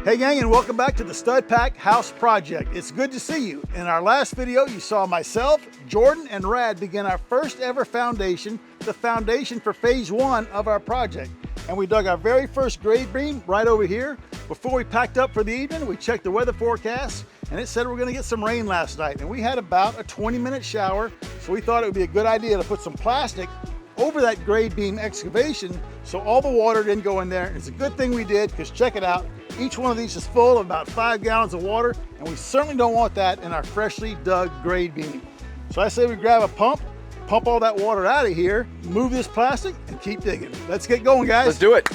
Hey gang, and welcome back to the Stud Pack House Project. It's good to see you. In our last video, you saw myself, Jordan, and Rad begin our first ever foundation, the foundation for phase 1 of our project. And we dug our very first grade beam right over here. Before we packed up for the evening, we checked the weather forecast, and it said we're gonna get some rain last night. And we had about a 20-minute shower, so we thought it would be a good idea to put some plastic over that grade beam excavation so all the water didn't go in there. And it's a good thing we did, because check it out. Each one of these is full of about 5 gallons of water, and we certainly don't want that in our freshly dug grade beam. So I say we grab a pump all that water out of here, move this plastic, and keep digging. Let's get going, guys. Let's do it.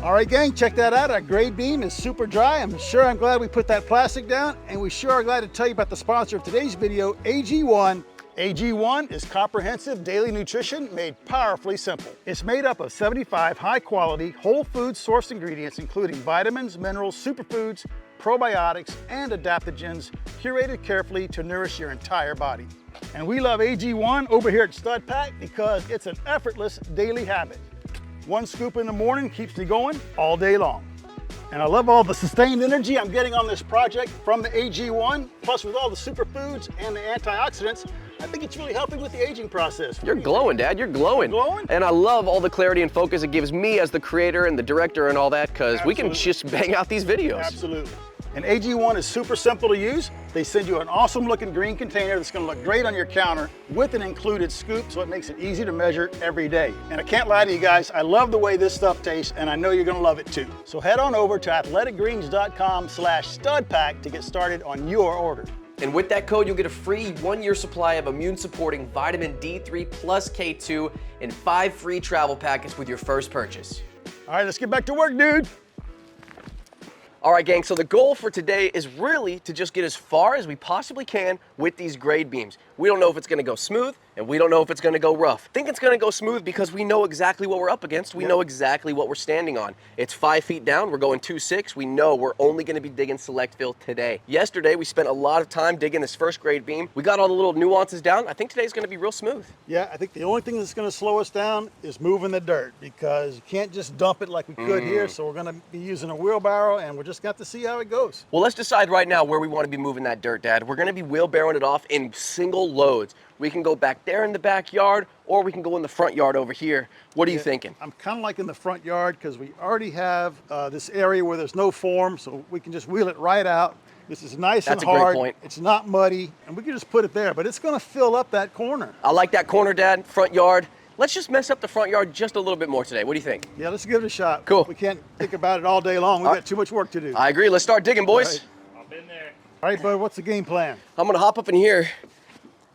All right, gang, check that out. Our grade beam is super dry. I'm glad we put that plastic down, and we sure are glad to tell you about the sponsor of today's video, AG1. AG1 is comprehensive daily nutrition made powerfully simple. It's made up of 75 high-quality, whole food sourced ingredients, including vitamins, minerals, superfoods, probiotics, and adaptogens, curated carefully to nourish your entire body. And we love AG1 over here at Stud Pack because it's an effortless daily habit. 1 scoop in the morning keeps me going all day long. And I love all the sustained energy I'm getting on this project from the AG1, plus with all the superfoods and the antioxidants, I think it's really helping with the aging process. You're glowing, Dad, you're glowing. Glowing? And I love all the clarity and focus it gives me as the creator and the director and all that, because we can just bang out these videos. Absolutely. And AG1 is super simple to use. They send you an awesome looking green container that's gonna look great on your counter with an included scoop, so it makes it easy to measure every day. And I can't lie to you guys, I love the way this stuff tastes, and I know you're gonna love it too. So head on over to athleticgreens.com/studpack to get started on your order. And with that code, you'll get a free 1-year supply of immune-supporting vitamin D3 plus K2 and 5 free travel packets with your first purchase. All right, let's get back to work, dude. All right, gang, so the goal for today is really to just get as far as we possibly can with these grade beams. We don't know if it's gonna go smooth, and we don't know if it's gonna go rough. I think it's gonna go smooth because we know exactly what we're up against. We know exactly what we're standing on. It's 5 feet down, we're going 2.6. We know we're only gonna be digging select fill today. Yesterday, we spent a lot of time digging this first grade beam. We got all the little nuances down. I think today's gonna be real smooth. Yeah, I think the only thing that's gonna slow us down is moving the dirt, because you can't just dump it like we could here, so we're gonna be using a wheelbarrow, and we're just got to see how it goes. Well, let's decide right now where we wanna be moving that dirt, Dad. We're gonna be wheelbarrowing it off in single loads. We can go back there in the backyard, or we can go in the front yard over here. What are you thinking? I'm kind of like in the front yard, because we already have this area where there's no form, so we can just wheel it right out. This is nice and hard. That's a great point. It's not muddy, and we can just put it there, but it's gonna fill up that corner. I like that corner, Dad, front yard. Let's just mess up the front yard just a little bit more today. What do you think? Yeah, let's give it a shot. Cool. We can't think about it all day long. We've got too much work to do. I agree. Let's start digging, boys. All right. I've been there. All right, bud, what's the game plan? I'm gonna hop up in here,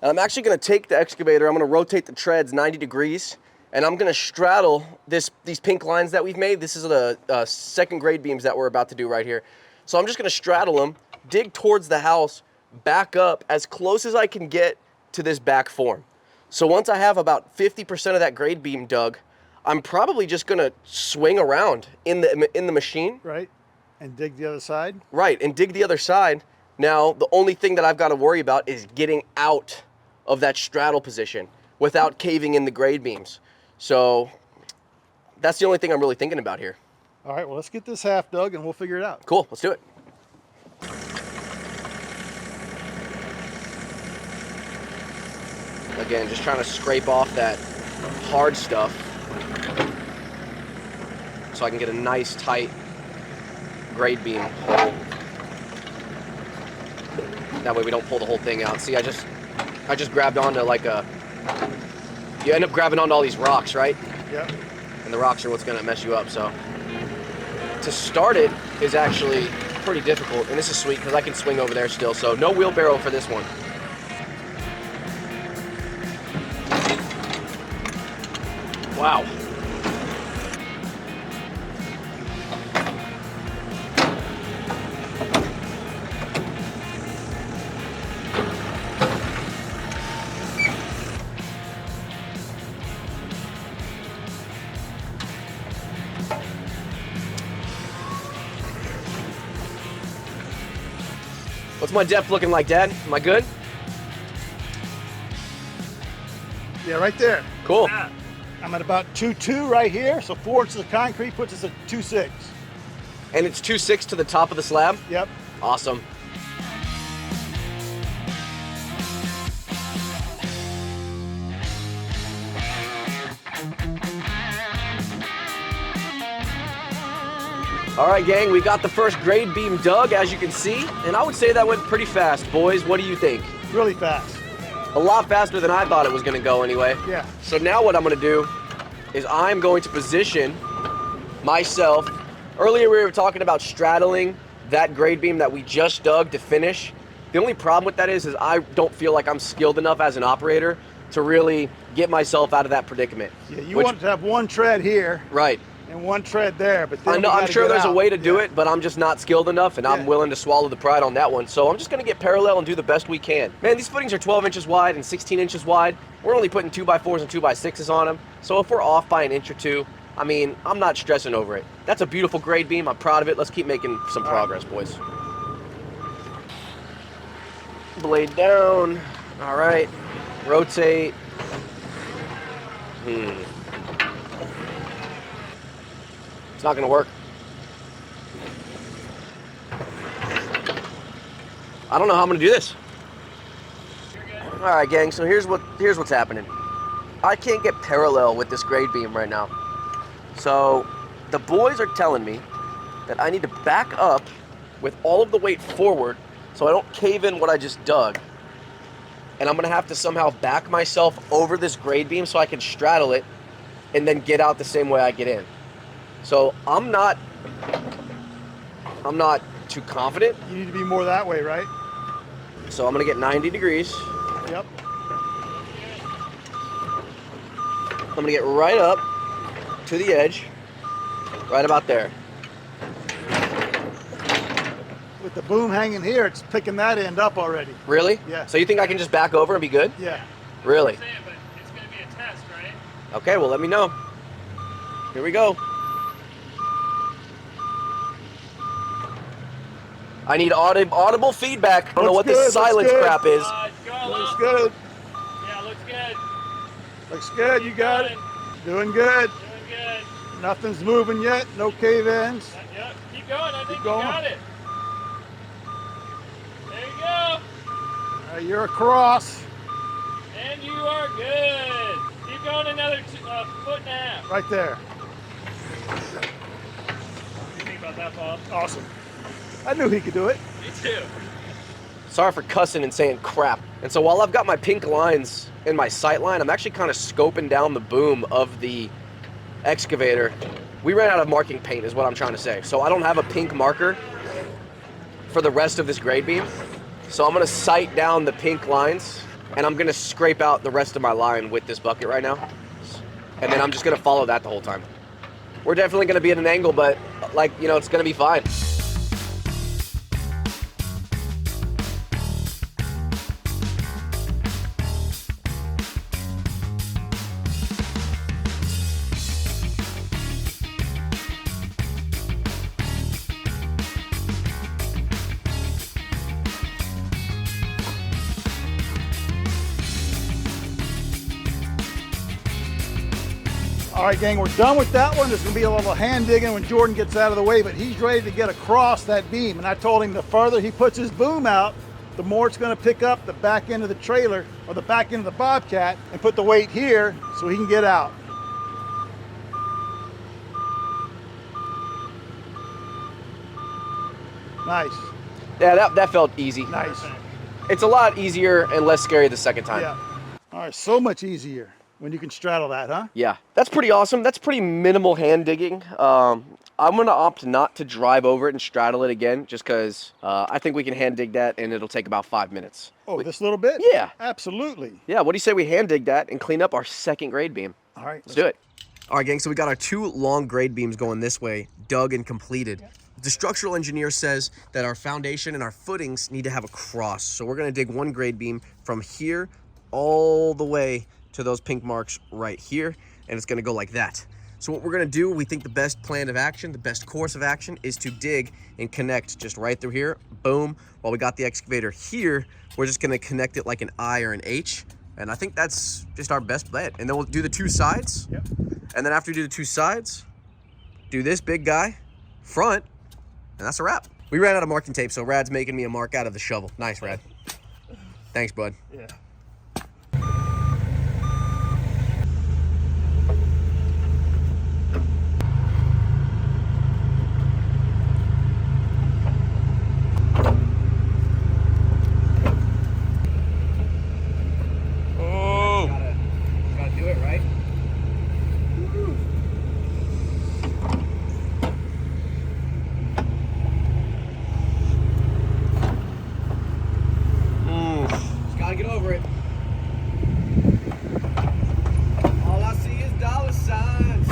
and I'm actually gonna take the excavator, I'm gonna rotate the treads 90 degrees, and I'm gonna straddle these pink lines that we've made. This is the second grade beams that we're about to do right here. So I'm just gonna straddle them, dig towards the house, back up as close as I can get to this back form. So once I have about 50% of that grade beam dug, I'm probably just gonna swing around in the machine. Right, and dig the other side? Right, and dig the other side. Now, the only thing that I've got to worry about is getting out of that straddle position without caving in the grade beams. So that's the only thing I'm really thinking about here. All right, well, let's get this half dug and we'll figure it out. Cool, let's do it. Again, just trying to scrape off that hard stuff so I can get a nice tight grade beam hole. That way we don't pull the whole thing out. See, I just grabbed onto like you end up grabbing onto all these rocks, right? Yep. And the rocks are what's gonna mess you up, so. To start it is actually pretty difficult, and this is sweet because I can swing over there still, so no wheelbarrow for this one. Wow. What's my depth looking like, Dad? Am I good? Yeah, right there. Cool. I'm at about 2.2 right here, so 4 inches of concrete puts us at 2.6. And it's 2.6 to the top of the slab? Yep. Awesome. All right, gang, we got the first grade beam dug, as you can see, and I would say that went pretty fast. Boys, what do you think? Really fast. A lot faster than I thought it was gonna go anyway. Yeah. So now what I'm gonna do is I'm going to position myself. Earlier we were talking about straddling that grade beam that we just dug to finish. The only problem with that is I don't feel like I'm skilled enough as an operator to really get myself out of that predicament. Yeah, you want to have one tread here. Right. And one tread there, but then I'm sure there's a way to do Yeah. it, but I'm just not skilled enough, and I'm willing to swallow the pride on that one. So I'm just gonna get parallel and do the best we can. Man, these footings are 12 inches wide and 16 inches wide. We're only putting 2x4s and 2x6s on them. So if we're off by an inch or two, I mean, I'm not stressing over it. That's a beautiful grade beam. I'm proud of it. Let's keep making some progress, boys. Blade down. All right. Rotate. It's not gonna work. I don't know how I'm gonna do this. All right, gang, so here's what's happening. I can't get parallel with this grade beam right now. So the boys are telling me that I need to back up with all of the weight forward so I don't cave in what I just dug. And I'm gonna have to somehow back myself over this grade beam so I can straddle it and then get out the same way I get in. So I'm not too confident. You need to be more that way, right? So I'm gonna get 90 degrees. Yep. I'm gonna get right up to the edge, right about there. With the boom hanging here, it's picking that end up already. Really? Yeah. So you think I can just back over and be good? Yeah. Really? But it's going to be a test, right? Okay, well, let me know. Here we go. I need audible feedback. I don't know what this silence crap is. Looks good. Yeah, looks good. Looks good. You got it. Doing good. Doing good. Nothing's moving yet. No cave-ins. Yep. Keep going. I think you going. got it. There you go. You're across. And you are good. Keep going another foot and a half. Right there. What do you think about that, Paul? Awesome. I knew he could do it. Me too. Sorry for cussing and saying crap. And so while I've got my pink lines in my sight line, I'm actually kind of scoping down the boom of the excavator. We ran out of marking paint is what I'm trying to say. So I don't have a pink marker for the rest of this grade beam. So I'm gonna sight down the pink lines and I'm gonna scrape out the rest of my line with this bucket right now. And then I'm just gonna follow that the whole time. We're definitely gonna be at an angle, but like, you know, it's gonna be fine. All right, gang, we're done with that one. There's gonna be a little hand digging when Jordan gets out of the way, but he's ready to get across that beam. And I told him the further he puts his boom out, the more it's gonna pick up the back end of the trailer or the back end of the Bobcat and put the weight here so he can get out. Nice, Yeah, that felt easy. nice. It's a lot easier and less scary the second time. Yeah. All right, so much easier when you can straddle that, huh? Yeah, that's pretty awesome. That's pretty minimal hand digging. I'm gonna opt not to drive over it and straddle it again, just because I think we can hand dig that and it'll take about 5 minutes. Oh, this little bit? Yeah. Absolutely. Yeah, what do you say we hand dig that and clean up our second grade beam? All right, Let's do it. All right, gang, so we got our 2 long grade beams going this way, dug and completed. The structural engineer says that our foundation and our footings need to have a cross. So we're gonna dig 1 grade beam from here all the way to those pink marks right here, and it's gonna go like that. So what we're gonna do, we think the best plan of action, the best course of action is to dig and connect just right through here, boom. While we got the excavator here, we're just gonna connect it like an I or an H. And I think that's just our best bet. And then we'll do the two sides. Yep. And then after you do the two sides, do this big guy, front, and that's a wrap. We ran out of marking tape, so Rad's making me a mark out of the shovel. Nice, Rad. Thanks, bud. Yeah. Gotta do it, right? Just gotta get over it. All I see is dollar signs.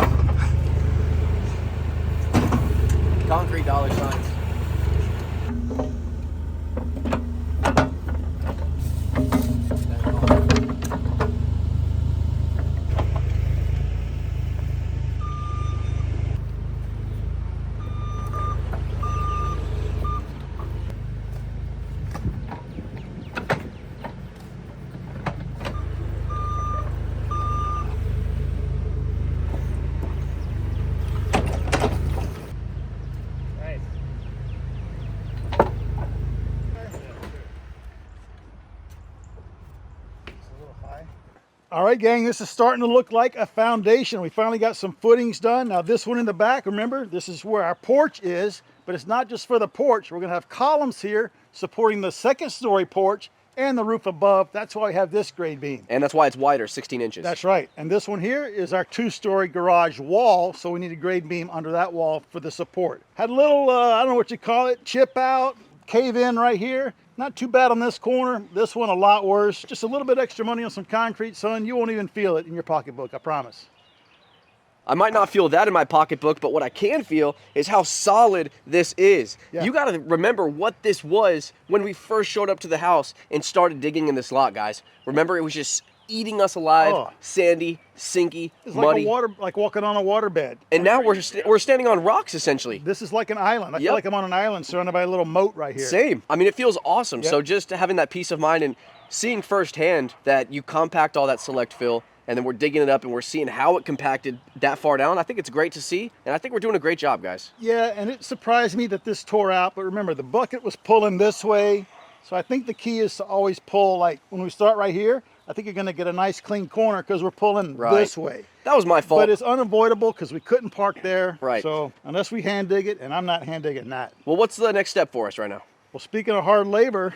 Concrete dollar signs. All right, gang, this is starting to look like a foundation. We finally got some footings done. Now this one in the back, remember, this is where our porch is, but it's not just for the porch. We're gonna have columns here supporting the second story porch and the roof above. That's why we have this grade beam. And that's why it's wider, 16 inches. That's right. And this one here is our 2-story garage wall, so we need a grade beam under that wall for the support. Had a little, I don't know what you call it, chip out, cave in right here. Not too bad on this corner. This one a lot worse. Just a little bit extra money on some concrete, son. You won't even feel it in your pocketbook, I promise. I might not feel that in my pocketbook, but what I can feel is how solid this is. Yeah. You gotta remember what this was when we first showed up to the house and started digging in this lot, guys. Remember, it was just eating us alive, Oh. sandy, sinky, It's muddy. like walking on a waterbed. And now we're standing on rocks, essentially. This is like an island. I feel Yep. like I'm on an island surrounded by a little moat right here. Same. I mean, it feels awesome. Yep. So just having that peace of mind and seeing firsthand that you compact all that select fill, and then we're digging it up and we're seeing how it compacted that far down, I think it's great to see. And I think we're doing a great job, guys. Yeah, and it surprised me that this tore out, but remember, the bucket was pulling this way. So I think the key is to always pull, like when we start right here, I think you're gonna get a nice clean corner because we're pulling this way. That was my fault. But it's unavoidable because we couldn't park there. Right. So unless we hand dig it, and I'm not hand digging that. Well, what's the next step for us right now? Well, speaking of hard labor,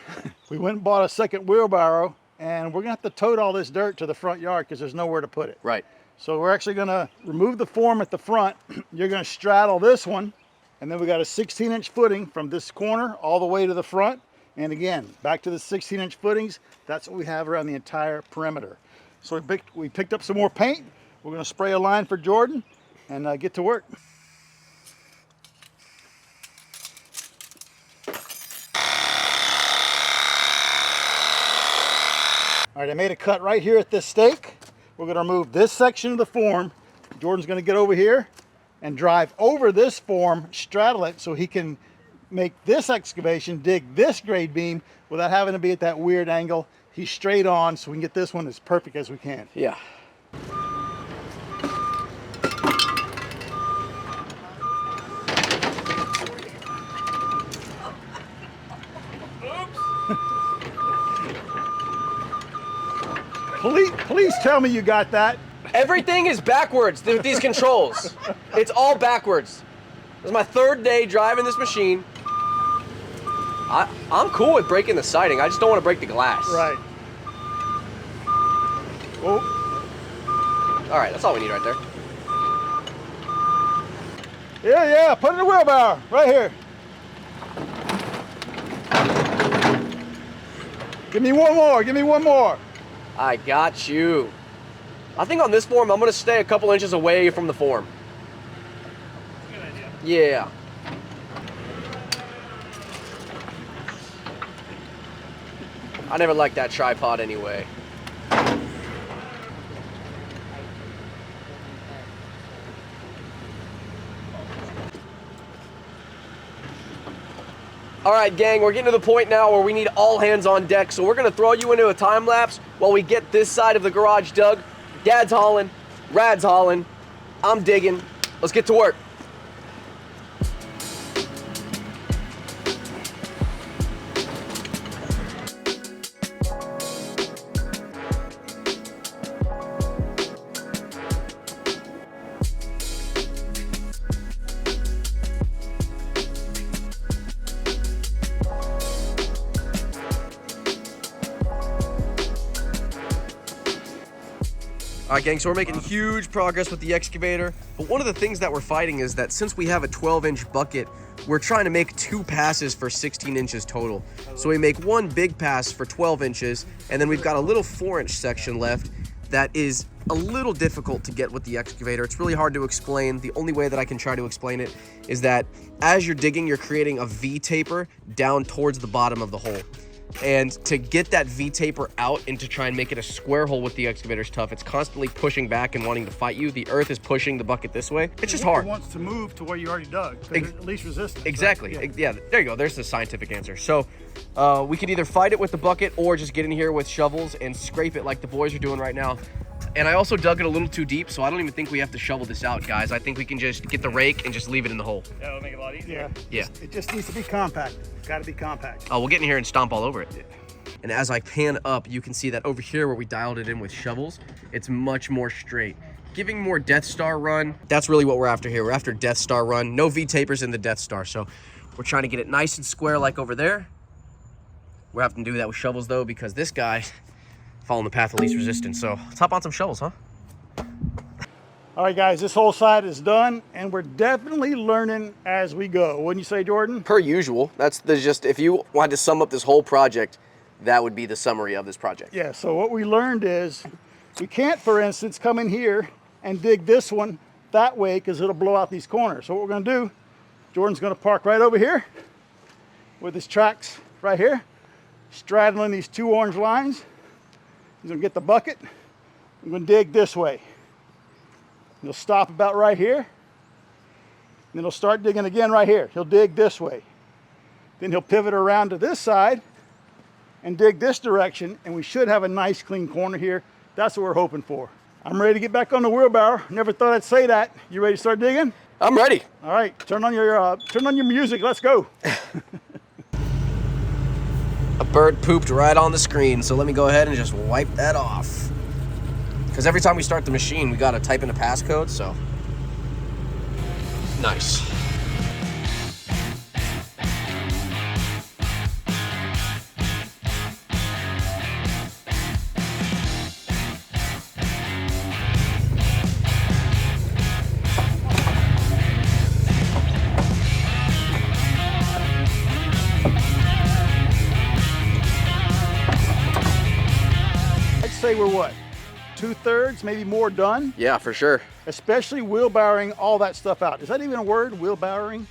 we went and bought a second wheelbarrow, and we're gonna have to tote all this dirt to the front yard because there's nowhere to put it. Right. So we're actually gonna remove the form at the front. You're gonna straddle this one, and then we got a 16-inch footing from this corner all the way to the front. And again, back to the 16-inch footings. That's what we have around the entire perimeter. So we picked up some more paint. We're gonna spray a line for Jordan and get to work. All right, I made a cut right here at this stake. We're gonna remove this section of the form. Jordan's gonna get over here and drive over this form, straddle it so he can make this excavation, dig this grade beam without having to be at that weird angle. He's straight on, so we can get this one as perfect as we can. Yeah. Please tell me you got that. Everything is backwards with these controls. It's all backwards. This is my third day driving this machine. I'm cool with breaking the siding. I just don't want to break the glass. Right. Oh, All right, that's all we need right there. yeah, put it in the wheelbarrow, right here. Give me one more. I got you. I think on this form, I'm going to stay a couple inches away from the form. Good idea. Yeah. I never liked that tripod anyway. All right, gang, we're getting to the point now where we need all hands on deck. So we're gonna throw you into a time lapse while we get this side of the garage dug. Dad's hauling, Rad's hauling, I'm digging. Let's get to work. All right, gang, so we're making huge progress with the excavator. But one of the things that we're fighting is that since we have a 12-inch bucket, we're trying to make 2 passes for 16 inches total. So we make one big pass for 12 inches, and then we've got a little 4-inch section left that is a little difficult to get with the excavator. It's really hard to explain. The only way that I can try to explain it is that as you're digging, you're creating a V-taper down towards the bottom of the hole. And to get that V-taper out and to try and make it a square hole with the excavator is tough. It's constantly pushing back and wanting to fight you. The earth is pushing the bucket this way. It's just hard. It wants to move to where you already dug, at least resistance. Exactly. Right? Yeah, there you go. There's the scientific answer. So we could either fight it with the bucket or just get in here with shovels and scrape it like the boys are doing right now. And I also dug it a little too deep, so I don't even think we have to shovel this out, guys. I think we can just get the rake and just leave it in the hole. Yeah, it'll make it a lot easier. Yeah. It just needs to be compact. It's got to be compact. Oh, we'll get in here and stomp all over it. Yeah. And as I pan up, you can see that over here where we dialed it in with shovels, it's much more straight. Giving more Death Star run, that's really what we're after here. We're after Death Star run. No V-tapers in the Death Star, so we're trying to get it nice and square like over there. We're having to do that with shovels though, because this guy following the path of least resistance. So let's hop on some shovels, huh? All right, guys, this whole side is done, and we're definitely learning as we go. Wouldn't you say, Jordan? Per usual. That's just, if you wanted to sum up this whole project, that would be the summary of this project. Yeah, so what we learned is we can't, for instance, come in here and dig this one that way because it'll blow out these corners. So what we're going to do, Jordan's going to park right over here with his tracks right here, straddling these 2 orange lines. He's going to get the bucket. I'm going to dig this way. He'll stop about right here. And then he'll start digging again right here. He'll dig this way. Then he'll pivot around to this side and dig this direction, and we should have a nice clean corner here. That's what we're hoping for. I'm ready to get back on the wheelbarrow. Never thought I'd say that. You ready to start digging? I'm ready. All right, turn on your music. Let's go. A bird pooped right on the screen, so let me go ahead and just wipe that off. Because every time we start the machine, we gotta type in a passcode, so. Nice. I'd say we're what? 2/3, maybe more done? Yeah, for sure. Especially wheelbarrowing all that stuff out. Is that even a word, wheelbarrowing?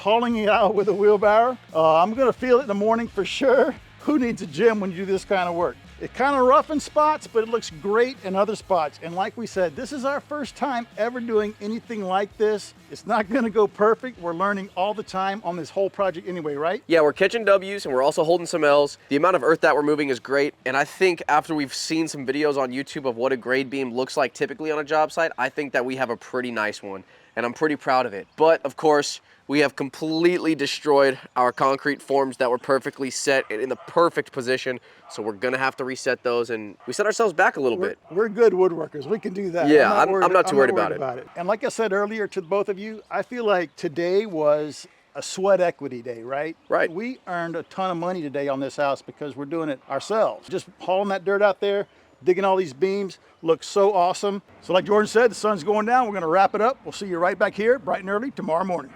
Hauling it out with a wheelbarrow? I'm gonna feel it in the morning for sure. Who needs a gym when you do this kind of work? It's kind of rough in spots, but it looks great in other spots. And like we said, this is our first time ever doing anything like this. It's not gonna go perfect. We're learning all the time on this whole project anyway, right? Yeah, we're catching W's and we're also holding some L's. The amount of earth that we're moving is great. And I think after we've seen some videos on YouTube of what a grade beam looks like typically on a job site, I think that we have a pretty nice one. And I'm pretty proud of it. But of course, we have completely destroyed our concrete forms that were perfectly set and in the perfect position. So we're gonna have to reset those, and we set ourselves back a little bit. We're good woodworkers. We can do that. Yeah, I'm not too worried about it. And like I said earlier to both of you, I feel like today was a sweat equity day, right? Right. We earned a ton of money today on this house because we're doing it ourselves. Just hauling that dirt out there, digging all these beams, looks so awesome. So like Jordan said, the sun's going down. We're gonna wrap it up. We'll see you right back here bright and early tomorrow morning.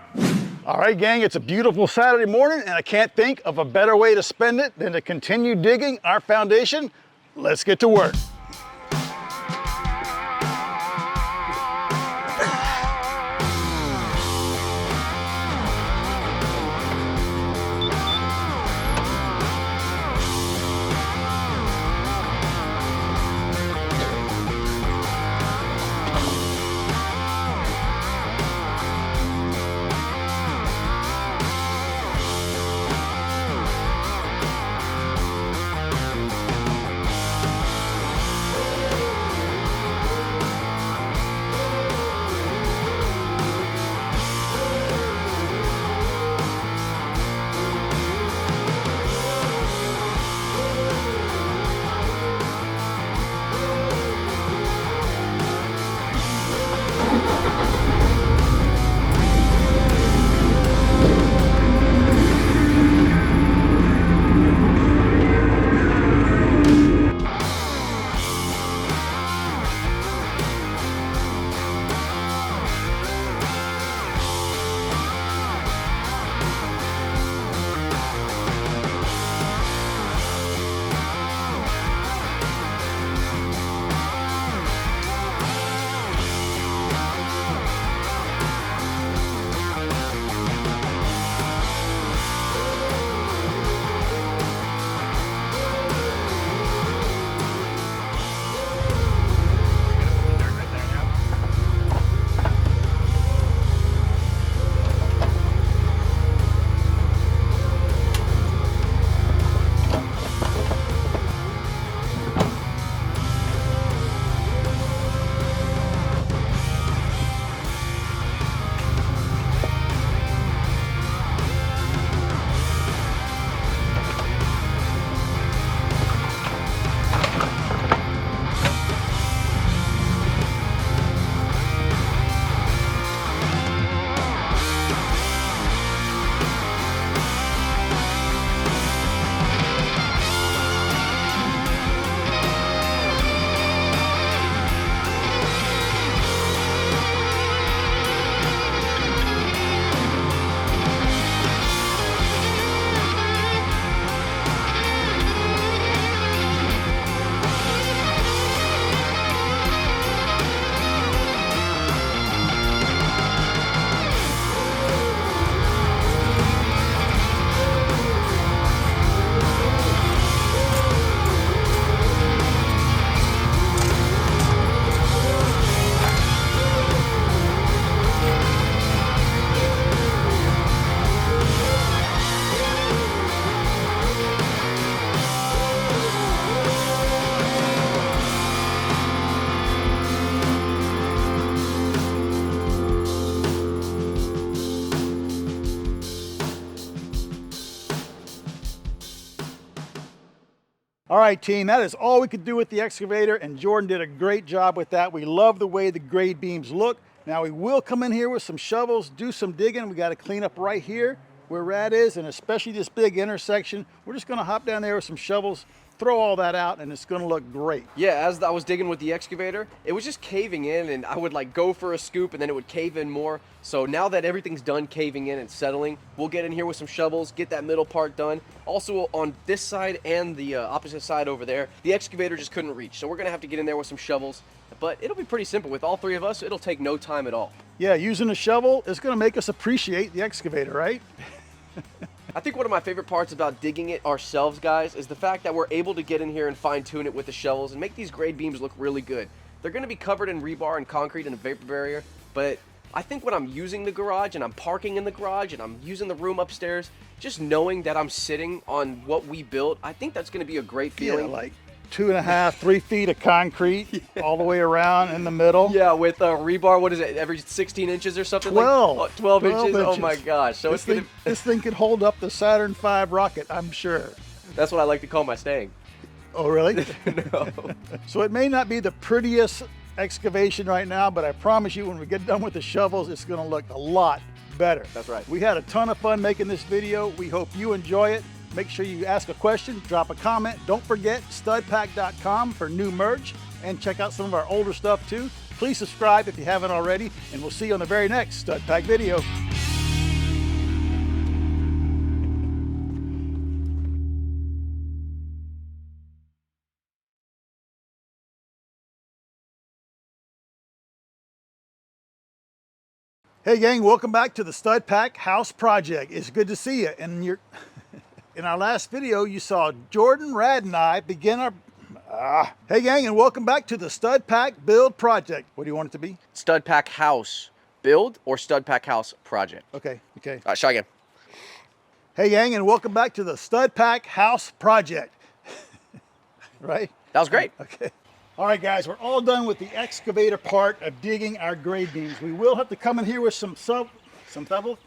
All right, gang, it's a beautiful Saturday morning, and I can't think of a better way to spend it than to continue digging our foundation. Let's get to work. All right, team, that is all we could do with the excavator, and Jordan did a great job with that. We love the way the grade beams look. Now we will come in here with some shovels, do some digging. We got to clean up right here where Rad is, and especially this big intersection. We're just gonna hop down there with some shovels, throw all that out, and it's gonna look great. Yeah, as I was digging with the excavator, it was just caving in, and I would like go for a scoop and then it would cave in more. So now that everything's done caving in and settling, we'll get in here with some shovels, get that middle part done. Also on this side and the opposite side over there, the excavator just couldn't reach. So we're gonna have to get in there with some shovels, but it'll be pretty simple. With all three of us, it'll take no time at all. Yeah, using a shovel is gonna make us appreciate the excavator, right? I think one of my favorite parts about digging it ourselves, guys, is the fact that we're able to get in here and fine-tune it with the shovels and make these grade beams look really good. They're going to be covered in rebar and concrete and a vapor barrier, but I think when I'm using the garage and I'm parking in the garage and I'm using the room upstairs, just knowing that I'm sitting on what we built, I think that's going to be a great feeling. Yeah, like 2.5, 3 feet of concrete all the way around in the middle. Yeah, with rebar, what is it, every 16 inches or something? 12. Like, 12 inches? Oh my gosh. So this thing could hold up the Saturn V rocket, I'm sure. That's what I like to call my staying. Oh, really? No. So it may not be the prettiest excavation right now, but I promise you when we get done with the shovels, it's gonna look a lot better. That's right. We had a ton of fun making this video. We hope you enjoy it. Make sure you ask a question, drop a comment. Don't forget studpack.com for new merch, and check out some of our older stuff too. Please subscribe if you haven't already, and we'll see you on the very next Stud Pack video. Hey gang, welcome back to the Stud Pack House Project. It's good to see you. And in our last video, you saw Jordan, Rad, and I begin our... Hey gang, and welcome back to the Stud Pack Build Project. What do you want it to be? Stud Pack House Build or Stud Pack House Project? Okay. All right, try again. Hey gang, and welcome back to the Stud Pack House Project. Right? That was great. Okay. All right, guys, we're all done with the excavator part of digging our grade beams. We will have to come in here with some subsediment.